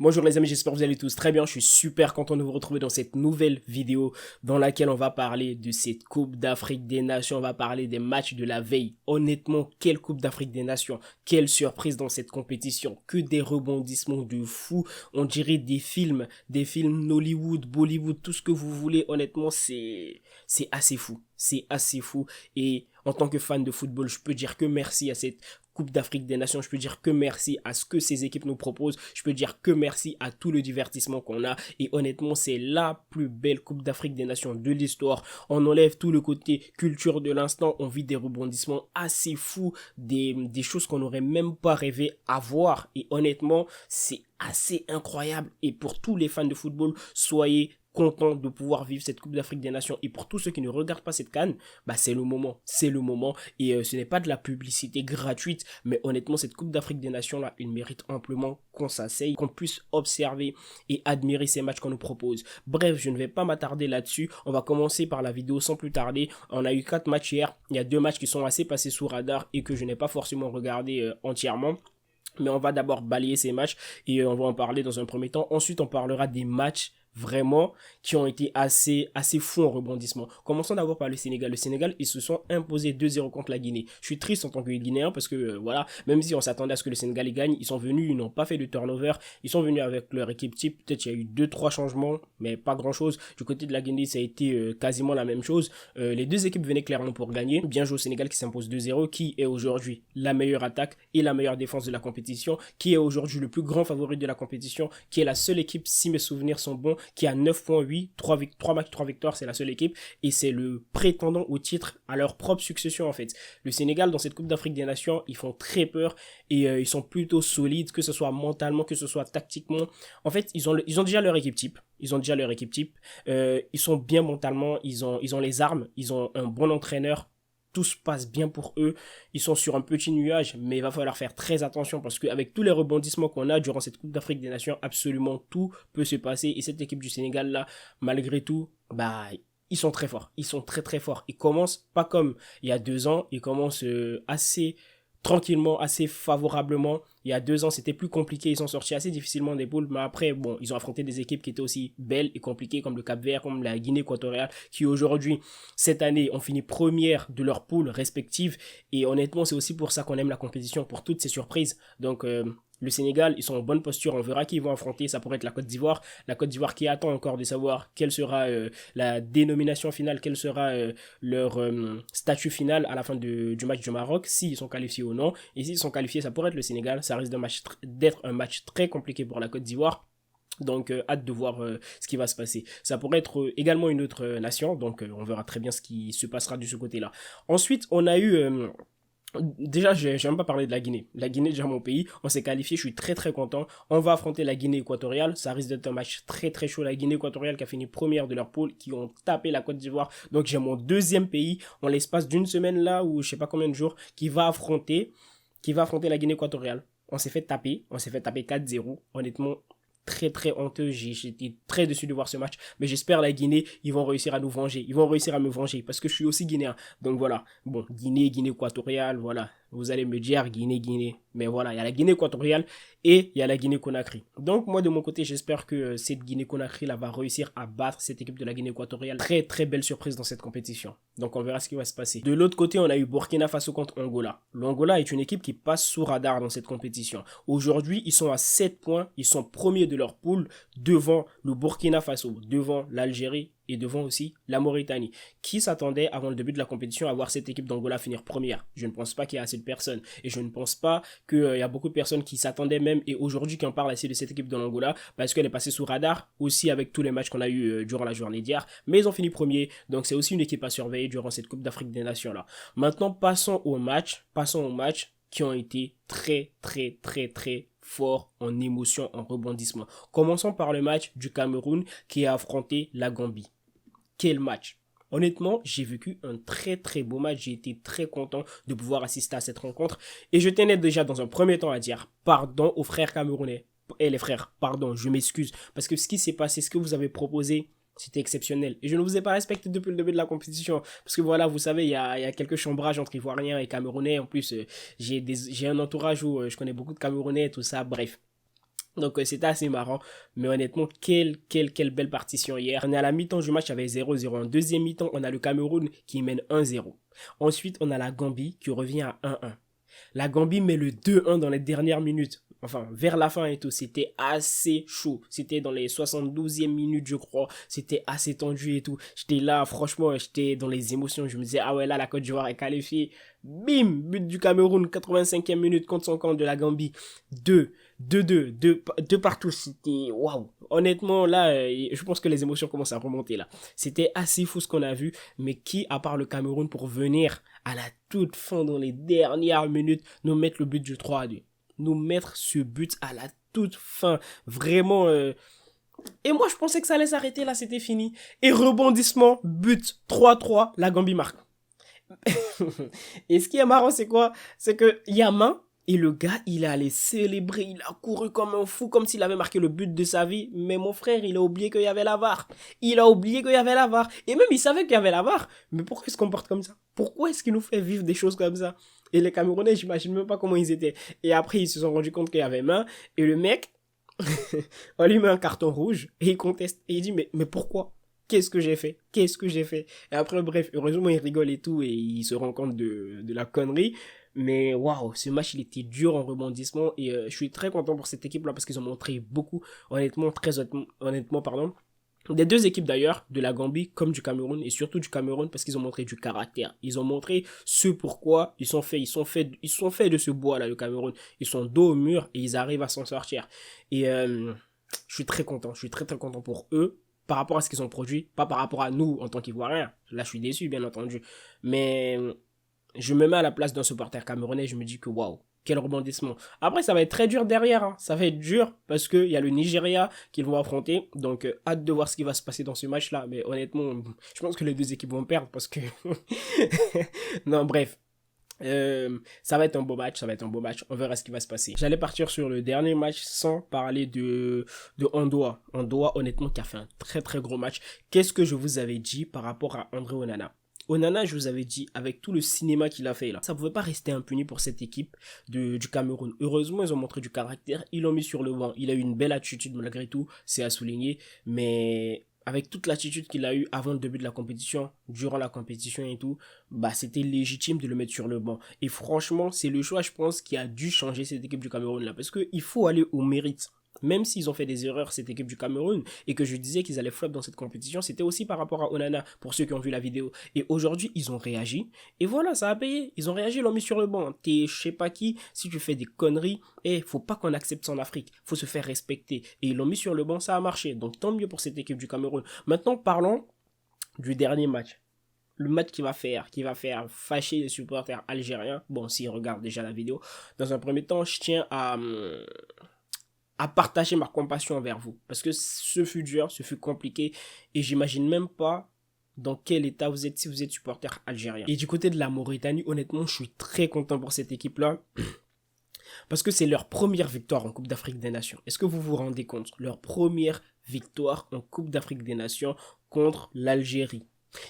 Bonjour les amis, j'espère que vous allez tous très bien. Je suis super content de vous retrouver dans cette nouvelle vidéo dans laquelle on va parler de cette Coupe d'Afrique des Nations. On va parler des matchs de la veille. Honnêtement, quelle Coupe d'Afrique des Nations. Quelle surprise dans cette compétition. Que des rebondissements de fou. On dirait des films Nollywood, Bollywood, tout ce que vous voulez. Honnêtement, c'est assez fou. C'est assez fou. Et en tant que fan de football, je peux dire que merci à cette Coupe d'Afrique des Nations, je peux dire que merci à ce que ces équipes nous proposent, je peux dire que merci à tout le divertissement qu'on a, et honnêtement c'est la plus belle Coupe d'Afrique des Nations de l'histoire. On enlève tout le côté culture de l'instant, on vit des rebondissements assez fous, des choses qu'on n'aurait même pas rêvé à voir, et honnêtement c'est assez incroyable. Et pour tous les fans de football, soyez content de pouvoir vivre cette Coupe d'Afrique des Nations. Et pour tous ceux qui ne regardent pas cette CAN, bah c'est le moment, et ce n'est pas de la publicité gratuite, mais honnêtement cette Coupe d'Afrique des Nations là, il mérite amplement qu'on s'asseye, qu'on puisse observer et admirer ces matchs qu'on nous propose. Bref, je ne vais pas m'attarder là-dessus, on va commencer par la vidéo sans plus tarder. On a eu 4 matchs hier, il y a 2 matchs qui sont assez passés sous radar et que je n'ai pas forcément regardé entièrement. Mais on va d'abord balayer ces matchs et on va en parler dans un premier temps. Ensuite, on parlera des matchs vraiment qui ont été assez fous en rebondissement. Commençons d'abord par le Sénégal. Le Sénégal, ils se sont imposés 2-0 contre la Guinée. Je suis triste en tant que Guinéen parce que voilà, même si on s'attendait à ce que le Sénégal gagne, ils sont venus, ils n'ont pas fait de turnover, ils sont venus avec leur équipe type. Peut-être il y a eu 2-3 changements, mais pas grand chose. Du côté de la Guinée, ça a été quasiment la même chose. Les deux équipes venaient clairement pour gagner. Bien joué au Sénégal qui s'impose 2-0, qui est aujourd'hui la meilleure attaque et la meilleure défense de la compétition, qui est aujourd'hui le plus grand favori de la compétition, qui est la seule équipe, si mes souvenirs sont bons, qui a 9.8, 3 matchs, 3 victoires, c'est la seule équipe, et c'est le prétendant au titre à leur propre succession en fait. Le Sénégal dans cette Coupe d'Afrique des Nations, ils font très peur, et ils sont plutôt solides, que ce soit mentalement, que ce soit tactiquement. En fait, ils ont déjà leur équipe type. Ils sont bien mentalement, ils ont les armes, ils ont un bon entraîneur, tout se passe bien pour eux, ils sont sur un petit nuage, mais il va falloir faire très attention parce qu'avec tous les rebondissements qu'on a durant cette Coupe d'Afrique des Nations, absolument tout peut se passer. Et cette équipe du Sénégal là, malgré tout, bah ils sont très forts, ils sont très très forts. Ils commencent pas comme il y a 2 ans, ils commencent assez tranquillement, assez favorablement. Il y a 2 ans, c'était plus compliqué. Ils sont sortis assez difficilement des poules. Mais après, bon, ils ont affronté des équipes qui étaient aussi belles et compliquées, comme le Cap-Vert, comme la Guinée équatoriale, qui aujourd'hui, cette année, ont fini première de leurs poules respectives. Et honnêtement, c'est aussi pour ça qu'on aime la compétition, pour toutes ces surprises. Donc, le Sénégal, ils sont en bonne posture, on verra qui ils vont affronter, ça pourrait être la Côte d'Ivoire qui attend encore de savoir quelle sera la dénomination finale, quel sera leur statut final à la fin du match du Maroc, s'ils sont qualifiés ou non, et s'ils sont qualifiés, ça pourrait être le Sénégal, ça risque d'être un match très compliqué pour la Côte d'Ivoire. Donc hâte de voir ce qui va se passer. Ça pourrait être également une autre nation, donc on verra très bien ce qui se passera de ce côté-là. Ensuite, on a eu déjà, j'ai même pas parlé de la Guinée. La Guinée, déjà mon pays, on s'est qualifié, je suis très très content. On va affronter la Guinée équatoriale, ça risque d'être un match très très chaud. La Guinée équatoriale qui a fini première de leur poule, qui ont tapé la Côte d'Ivoire. Donc j'ai mon deuxième pays en l'espace d'une semaine là, ou je sais pas combien de jours, qui va affronter la Guinée équatoriale. On s'est fait taper 4-0. Honnêtement, très très honteux, j'étais très déçu de voir ce match, mais j'espère la Guinée, ils vont réussir à nous venger, ils vont réussir à me venger, parce que je suis aussi guinéen, donc voilà, bon, Guinée équatoriale, voilà, vous allez me dire Guinée, mais voilà, il y a la Guinée équatoriale et il y a la Guinée-Conakry. Donc moi de mon côté, j'espère que cette Guinée-Conakry là va réussir à battre cette équipe de la Guinée équatoriale. Très très belle surprise dans cette compétition. Donc on verra ce qui va se passer. De l'autre côté, on a eu Burkina Faso contre Angola. L'Angola est une équipe qui passe sous radar dans cette compétition. Aujourd'hui, ils sont à 7 points, ils sont premiers de leur poule devant le Burkina Faso, devant l'Algérie et devant aussi la Mauritanie. Qui s'attendait avant le début de la compétition à voir cette équipe d'Angola finir première? Je ne pense pas qu'il y a assez de personnes. Et je ne pense pas qu'il y a beaucoup de personnes qui s'attendaient même et aujourd'hui qui en parlent assez de cette équipe de l'Angola parce qu'elle est passée sous radar aussi avec tous les matchs qu'on a eu durant la journée d'hier. Mais ils ont fini premier. Donc c'est aussi une équipe à surveiller durant cette Coupe d'Afrique des Nations là. Maintenant passons aux matchs qui ont été très très très très fort en émotion, en rebondissement. Commençons par le match du Cameroun qui a affronté la Gambie. Quel match! Honnêtement, j'ai vécu un très très beau match, j'ai été très content de pouvoir assister à cette rencontre et je tenais déjà dans un premier temps à dire pardon aux frères camerounais. Et les frères, pardon, je m'excuse parce que ce qui s'est passé, ce que vous avez proposé, c'était exceptionnel. Et je ne vous ai pas respecté depuis le début de la compétition. Parce que voilà, vous savez, il y a quelques chambrages entre Ivoiriens et Camerounais. En plus, j'ai un entourage où je connais beaucoup de Camerounais et tout ça. Bref. Donc c'était assez marrant, mais honnêtement, quelle belle partition hier. On est à la mi-temps du match, il y avait 0-0. En deuxième mi-temps, on a le Cameroun qui mène 1-0. Ensuite, on a la Gambie qui revient à 1-1. La Gambie met le 2-1 dans les dernières minutes. Enfin, vers la fin et tout, c'était assez chaud. C'était dans les 72e minutes, je crois. C'était assez tendu et tout. J'étais là, franchement, j'étais dans les émotions. Je me disais, ah ouais, là, la Côte d'Ivoire est qualifiée. Bim, but du Cameroun, 85e minute contre son camp de la Gambie. 2 partout. C'était, waouh. Honnêtement, là, je pense que les émotions commencent à remonter là. C'était assez fou ce qu'on a vu. Mais qui, à part le Cameroun, pour venir à la toute fin, dans les dernières minutes, nous mettre le but du 3-2. Nous mettre ce but à la toute fin. Vraiment. Et moi, je pensais que ça allait s'arrêter là, c'était fini. Et rebondissement, but 3-3, la Gambie marque. Et ce qui est marrant, c'est quoi? C'est que Yamin, et le gars, il est allé célébrer, il a couru comme un fou, comme s'il avait marqué le but de sa vie. Mais mon frère, il a oublié qu'il y avait la VAR. Il a oublié qu'il y avait la VAR. Et même, il savait qu'il y avait la VAR. Mais pourquoi il se comporte comme ça? Pourquoi est-ce qu'il nous fait vivre des choses comme ça? Et les Camerounais, j'imagine même pas comment ils étaient. Et après, ils se sont rendus compte qu'il y avait main. Et le mec, on lui met un carton rouge. Et il conteste. Et il dit, mais pourquoi? Qu'est-ce que j'ai fait? Qu'est-ce que j'ai fait? Et après, bref, heureusement, il rigole et tout. Et il se rend compte de la connerie. Mais waouh, ce match, il était dur en rebondissement. Et je suis très content pour cette équipe-là parce qu'ils ont montré beaucoup. Honnêtement, honnêtement, pardon. Des deux équipes d'ailleurs, de la Gambie comme du Cameroun, et surtout du Cameroun parce qu'ils ont montré du caractère. Ils ont montré ce pourquoi ils sont faits de ce bois là, le Cameroun. Ils sont dos au mur et ils arrivent à s'en sortir. Et je suis très content, je suis très très content pour eux par rapport à ce qu'ils ont produit, pas par rapport à nous en tant qu'Ivoiriens. Là, je suis déçu bien entendu, mais je me mets à la place d'un supporter camerounais, je me dis que waouh, quel rebondissement. Après, ça va être très dur derrière, hein. Ça va être dur parce qu'il y a le Nigeria qu'ils vont affronter. Donc, hâte de voir ce qui va se passer dans ce match-là. Mais honnêtement, je pense que les deux équipes vont perdre parce que... non, bref. Ça va être un beau match, ça va être un beau match. On verra ce qui va se passer. J'allais partir sur le dernier match sans parler de Ondoa. Ondoa, honnêtement, qui a fait un très très gros match. Qu'est-ce que je vous avais dit par rapport à André Onana? Onana, je vous avais dit, avec tout le cinéma qu'il a fait là, ça pouvait pas rester impuni pour cette équipe du Cameroun. Heureusement, ils ont montré du caractère, ils l'ont mis sur le banc. Il a eu une belle attitude malgré tout, c'est à souligner. Mais avec toute l'attitude qu'il a eue avant le début de la compétition, durant la compétition et tout, bah c'était légitime de le mettre sur le banc. Et franchement, c'est le choix, je pense, qui a dû changer cette équipe du Cameroun là. Parce qu'il faut aller au mérite. Même s'ils ont fait des erreurs, cette équipe du Cameroun, et que je disais qu'ils allaient flop dans cette compétition, c'était aussi par rapport à Onana, pour ceux qui ont vu la vidéo. Et aujourd'hui, ils ont réagi, et voilà, ça a payé. Ils ont réagi, ils l'ont mis sur le banc. T'es je sais pas qui, si tu fais des conneries, faut pas qu'on accepte ça en Afrique. Faut se faire respecter. Et ils l'ont mis sur le banc, ça a marché. Donc tant mieux pour cette équipe du Cameroun. Maintenant, parlons du dernier match. Le match qui va faire fâcher les supporters algériens. Bon, s'ils regardent déjà la vidéo. Dans un premier temps, je tiens à partager ma compassion envers vous. Parce que ce fut dur, ce fut compliqué. Et j'imagine même pas dans quel état vous êtes si vous êtes supporter algérien. Et du côté de la Mauritanie, honnêtement, je suis très content pour cette équipe-là. Parce que c'est leur première victoire en Coupe d'Afrique des Nations. Est-ce que vous vous rendez compte? Leur première victoire en Coupe d'Afrique des Nations contre l'Algérie.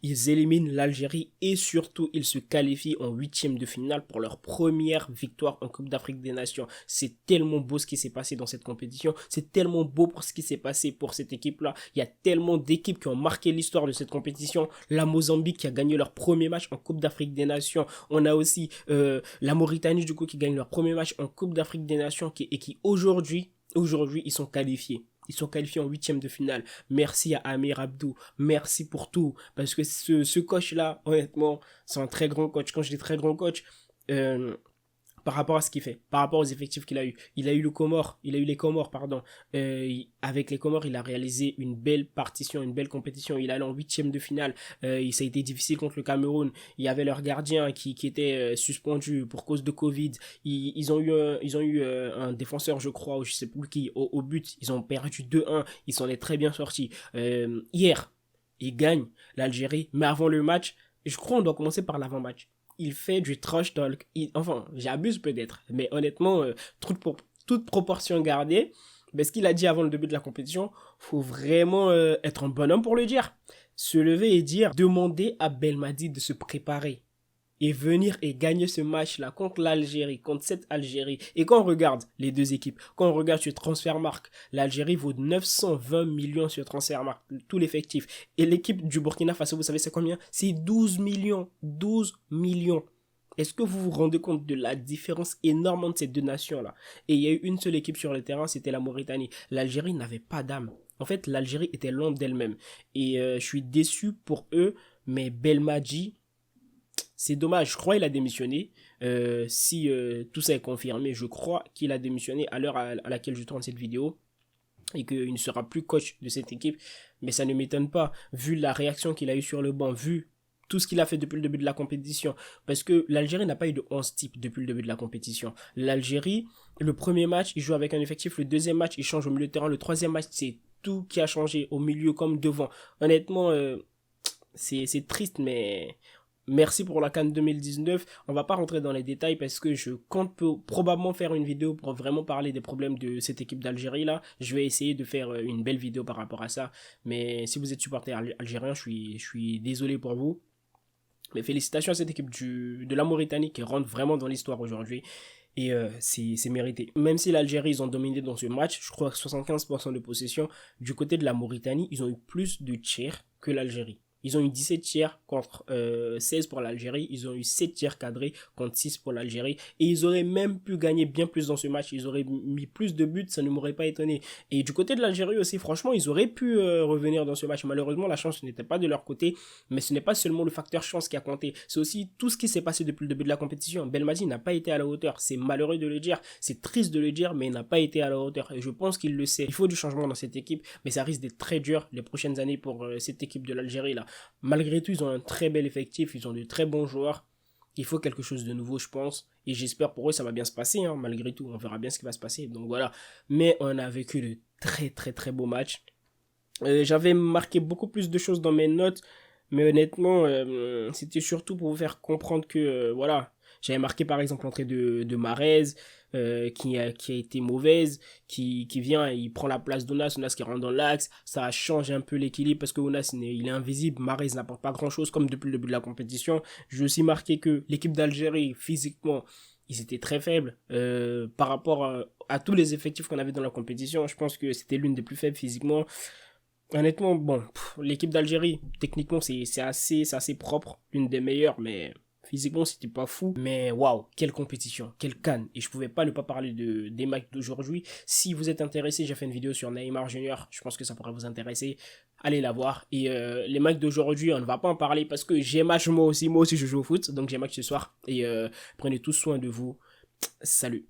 Ils éliminent l'Algérie et surtout ils se qualifient en 8e de finale pour leur première victoire en Coupe d'Afrique des Nations. C'est tellement beau ce qui s'est passé dans cette compétition, c'est tellement beau pour ce qui s'est passé pour cette équipe-là. Il y a tellement d'équipes qui ont marqué l'histoire de cette compétition. La Mozambique qui a gagné leur premier match en Coupe d'Afrique des Nations. On a aussi la Mauritanie du coup qui gagne leur premier match en Coupe d'Afrique des Nations et qui aujourd'hui ils sont qualifiés. Ils sont qualifiés en 8e de finale. Merci à Amir Abdou. Merci pour tout. Parce que ce coach-là, honnêtement, c'est un très grand coach. Quand je dis très grand coach, par rapport à ce qu'il fait, par rapport aux effectifs qu'il a eu. Il a eu les Comores, pardon. Avec les Comores, il a réalisé une belle partition, une belle compétition. Il est allé en 8e de finale. Ça a été difficile contre le Cameroun. Il y avait leur gardien qui était suspendu pour cause de Covid. Ils ont eu un défenseur, je crois, ou je sais plus qui, au but. Ils ont perdu 2-1. Ils s'en est très bien sortis. Hier, ils gagnent l'Algérie. Mais avant le match, je crois qu'on doit commencer par l'avant-match. Il fait du trash talk. Enfin, j'abuse peut-être, mais honnêtement, toute proportion gardée, ce qu'il a dit avant le début de la compétition, faut vraiment être un bonhomme pour le dire. Se lever et dire, demander à Belmadi de se préparer. et venir et gagner ce match-là contre l'Algérie, contre cette Algérie. Et quand on regarde les deux équipes, quand on regarde sur Transfermarkt, l'Algérie vaut 920 millions sur Transfermarkt, tout l'effectif. Et l'équipe du Burkina Faso, vous savez c'est combien? C'est 12 millions. 12 millions. Est-ce que vous vous rendez compte de la différence énorme entre ces deux nations-là? Et il y a eu une seule équipe sur le terrain, c'était la Mauritanie. L'Algérie n'avait pas d'âme. En fait, l'Algérie était l'ombre d'elle-même. Et je suis déçu pour eux, mais Belmadi, c'est dommage. Je crois qu'il a démissionné. Si tout ça est confirmé, je crois qu'il a démissionné à l'heure à laquelle je tourne cette vidéo et qu'il ne sera plus coach de cette équipe. Mais ça ne m'étonne pas, vu la réaction qu'il a eue sur le banc, vu tout ce qu'il a fait depuis le début de la compétition. Parce que l'Algérie n'a pas eu de 11 types depuis le début de la compétition. L'Algérie, le premier match, il joue avec un effectif. Le deuxième match, il change au milieu de terrain. Le troisième match, c'est tout qui a changé au milieu comme devant. Honnêtement, c'est triste, mais merci pour la CAN 2019. On va pas rentrer dans les détails parce que je compte probablement faire une vidéo pour vraiment parler des problèmes de cette équipe d'Algérie là. Je vais essayer de faire une belle vidéo par rapport à ça. Mais si vous êtes supporter algérien, je suis désolé pour vous. Mais félicitations à cette équipe de la Mauritanie qui rentre vraiment dans l'histoire aujourd'hui. Et c'est mérité. Même si l'Algérie, ils ont dominé dans ce match, je crois que 75% de possession. Du côté de la Mauritanie, ils ont eu plus de tirs que l'Algérie. Ils ont eu 17 tirs contre 16 pour l'Algérie. Ils ont eu 7 tirs cadrés contre 6 pour l'Algérie. Et ils auraient même pu gagner bien plus dans ce match. Ils auraient mis plus de buts, ça ne m'aurait pas étonné. Et du côté de l'Algérie aussi, franchement, ils auraient pu revenir dans ce match. Malheureusement, la chance n'était pas de leur côté. Mais ce n'est pas seulement le facteur chance qui a compté. C'est aussi tout ce qui s'est passé depuis le début de la compétition. Belmadi n'a pas été à la hauteur. C'est malheureux de le dire. C'est triste de le dire, mais il n'a pas été à la hauteur. Et je pense qu'il le sait. Il faut du changement dans cette équipe. Mais ça risque d'être très dur les prochaines années pour cette équipe de l'Algérie là. Malgré tout, ils ont un très bel effectif, ils ont de très bons joueurs. Il faut quelque chose de nouveau, je pense. Et j'espère pour eux, ça va bien se passer, hein, malgré tout. On verra bien ce qui va se passer. Donc voilà. Mais on a vécu de très très très beaux matchs. J'avais marqué beaucoup plus de choses dans mes notes. Mais honnêtement, c'était surtout pour vous faire comprendre que, voilà. J'avais marqué par exemple l'entrée de Mahrez, qui a été mauvaise, qui vient, il prend la place d'Ounas, Ounas qui rentre dans l'axe, ça change un peu l'équilibre parce que Ounas il est invisible, Mahrez n'apporte pas grand chose comme depuis le début de la compétition. J'ai aussi marqué que l'équipe d'Algérie, physiquement, ils étaient très faibles par rapport à tous les effectifs qu'on avait dans la compétition. Je pense que c'était l'une des plus faibles physiquement. Honnêtement, bon, l'équipe d'Algérie, techniquement, c'est assez propre, l'une des meilleures, mais physiquement, c'était pas fou. Mais waouh, quelle compétition, quelle CAN. Et je pouvais pas ne pas parler des matchs d'aujourd'hui. Si vous êtes intéressé, j'ai fait une vidéo sur Neymar Junior. Je pense que ça pourrait vous intéresser. Allez la voir. Et les matchs d'aujourd'hui, on ne va pas en parler parce que j'ai match moi aussi. Moi aussi, je joue au foot. Donc j'ai match ce soir. Et prenez tous soin de vous. Salut.